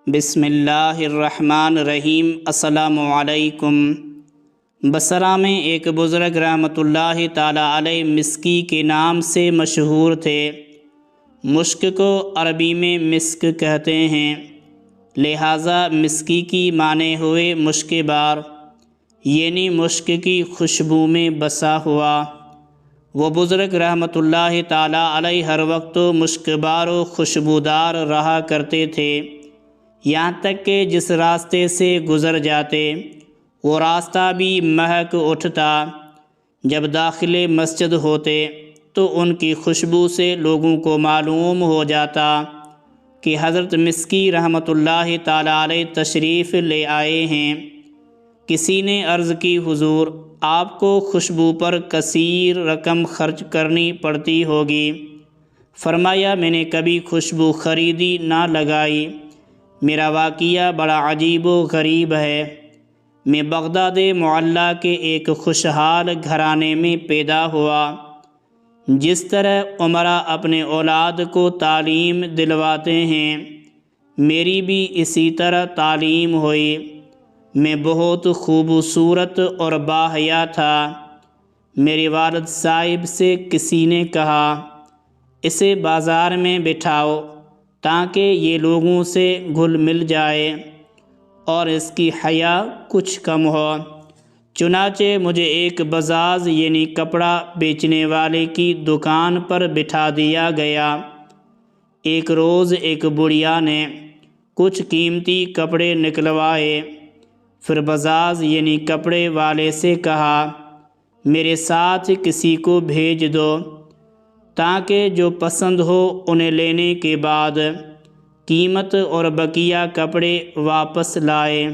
بسم اللہ الرحمن الرحیم۔ السلام علیکم۔ بصرہ میں ایک بزرگ رحمۃ اللہ تعالی علیہ مسکی کے نام سے مشہور تھے۔ مشک کو عربی میں مسک کہتے ہیں، لہٰذا مسکی کی معنی ہوئے مشک بار، یعنی مشک کی خوشبو میں بسا ہوا۔ وہ بزرگ رحمۃ اللہ تعالی علیہ ہر وقت مشک بار و خوشبودار رہا کرتے تھے، یہاں تک کہ جس راستے سے گزر جاتے وہ راستہ بھی مہک اٹھتا۔ جب داخل مسجد ہوتے تو ان کی خوشبو سے لوگوں کو معلوم ہو جاتا کہ حضرت مسکی رحمۃ اللہ تعالی علیہ تشریف لے آئے ہیں۔ کسی نے عرض کی، حضور آپ کو خوشبو پر کثیر رقم خرچ کرنی پڑتی ہوگی۔ فرمایا، میں نے کبھی خوشبو خریدی نہ لگائی۔ میرا واقعہ بڑا عجیب و غریب ہے۔ میں بغداد معلیٰ کے ایک خوشحال گھرانے میں پیدا ہوا۔ جس طرح امراء اپنے اولاد کو تعلیم دلواتے ہیں، میری بھی اسی طرح تعلیم ہوئی۔ میں بہت خوبصورت اور باحیا تھا۔ میرے والد صاحب سے کسی نے کہا، اسے بازار میں بٹھاؤ تاکہ یہ لوگوں سے گھل مل جائے اور اس کی حیا کچھ کم ہو۔ چنانچہ مجھے ایک بزاز یعنی کپڑا بیچنے والے کی دکان پر بٹھا دیا گیا۔ ایک روز ایک بڑھیا نے کچھ قیمتی کپڑے نکلوائے، پھر بزاز یعنی کپڑے والے سے کہا، میرے ساتھ کسی کو بھیج دو تاکہ جو پسند ہو انہیں لینے کے بعد قیمت اور بقیہ کپڑے واپس لائے۔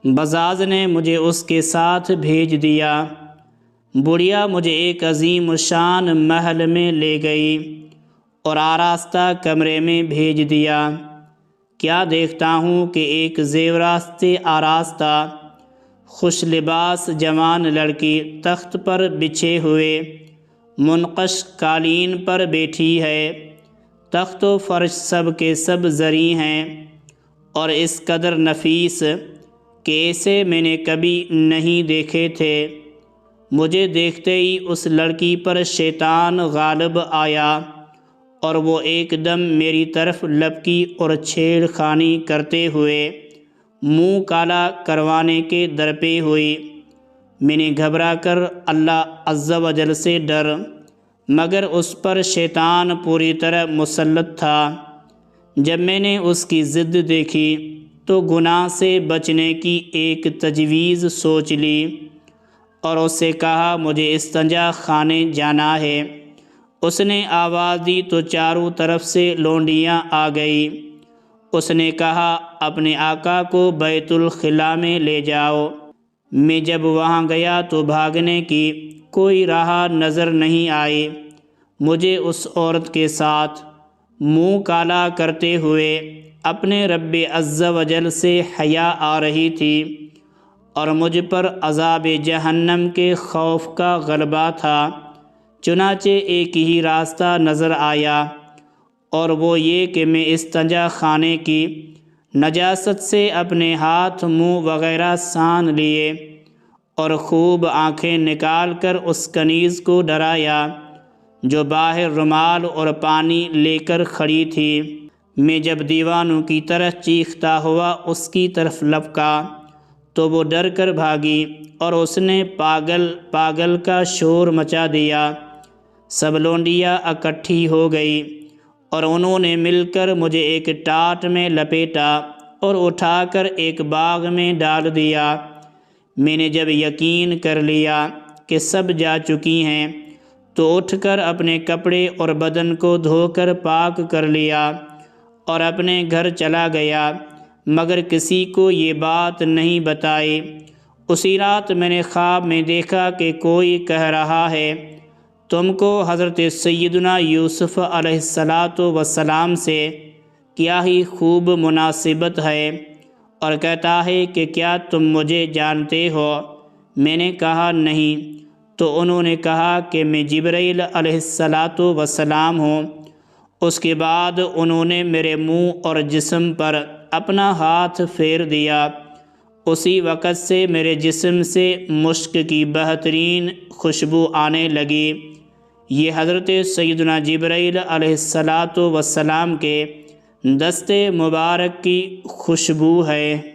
بزاز نے مجھے اس کے ساتھ بھیج دیا۔ بڑھیا مجھے ایک عظیم الشان محل میں لے گئی اور آراستہ کمرے میں بھیج دیا۔ کیا دیکھتا ہوں کہ ایک زیورات آراستہ خوش لباس جوان لڑکی تخت پر بچھے ہوئے منقش قالین پر بیٹھی ہے۔ تخت و فرش سب کے سب زریں ہیں اور اس قدر نفیس کہ ایسے میں نے کبھی نہیں دیکھے تھے۔ مجھے دیکھتے ہی اس لڑکی پر شیطان غالب آیا اور وہ ایک دم میری طرف لپکی اور چھیڑ خانی کرتے ہوئے منہ کالا کروانے کے درپے ہوئی۔ میں نے گھبرا کر اللہ عز و جل سے ڈر، مگر اس پر شیطان پوری طرح مسلط تھا۔ جب میں نے اس کی ضد دیکھی تو گناہ سے بچنے کی ایک تجویز سوچ لی اور اس سے کہا، مجھے استنجا خانے جانا ہے۔ اس نے آواز دی تو چاروں طرف سے لونڈیاں آ گئی۔ اس نے کہا، اپنے آقا کو بیت الخلاء میں لے جاؤ۔ میں جب وہاں گیا تو بھاگنے کی کوئی راہ نظر نہیں آئی۔ مجھے اس عورت کے ساتھ منہ کالا کرتے ہوئے اپنے رب عز و جل سے حیا آ رہی تھی اور مجھ پر عذاب جہنم کے خوف کا غلبہ تھا۔ چنانچہ ایک ہی راستہ نظر آیا اور وہ یہ کہ میں استنجا خانے کی نجاست سے اپنے ہاتھ منہ وغیرہ سان لیے اور خوب آنکھیں نکال کر اس کنیز کو ڈرایا جو باہر رومال اور پانی لے کر کھڑی تھی۔ میں جب دیوانوں کی طرح چیختا ہوا اس کی طرف لپکا تو وہ ڈر کر بھاگی اور اس نے پاگل پاگل کا شور مچا دیا۔ سب لونڈیاں اکٹھی ہو گئی اور انہوں نے مل کر مجھے ایک ٹاٹ میں لپیٹا اور اٹھا کر ایک باغ میں ڈال دیا۔ میں نے جب یقین کر لیا کہ سب جا چکی ہیں تو اٹھ کر اپنے کپڑے اور بدن کو دھو کر پاک کر لیا اور اپنے گھر چلا گیا، مگر کسی کو یہ بات نہیں بتائی۔ اسی رات میں نے خواب میں دیکھا کہ کوئی کہہ رہا ہے، تم کو حضرت سیدنا یوسف علیہ السلام سے کیا ہی خوب مناسبت ہے، اور کہتا ہے کہ کیا تم مجھے جانتے ہو؟ میں نے کہا نہیں۔ تو انہوں نے کہا کہ میں جبرائیل علیہ السلام ہوں۔ اس کے بعد انہوں نے میرے منہ اور جسم پر اپنا ہاتھ پھیر دیا، اسی وقت سے میرے جسم سے مشک کی بہترین خوشبو آنے لگی۔ یہ حضرت سیدنا جبرائیل علیہ الصلاۃ والسلام کے دست مبارک کی خوشبو ہے۔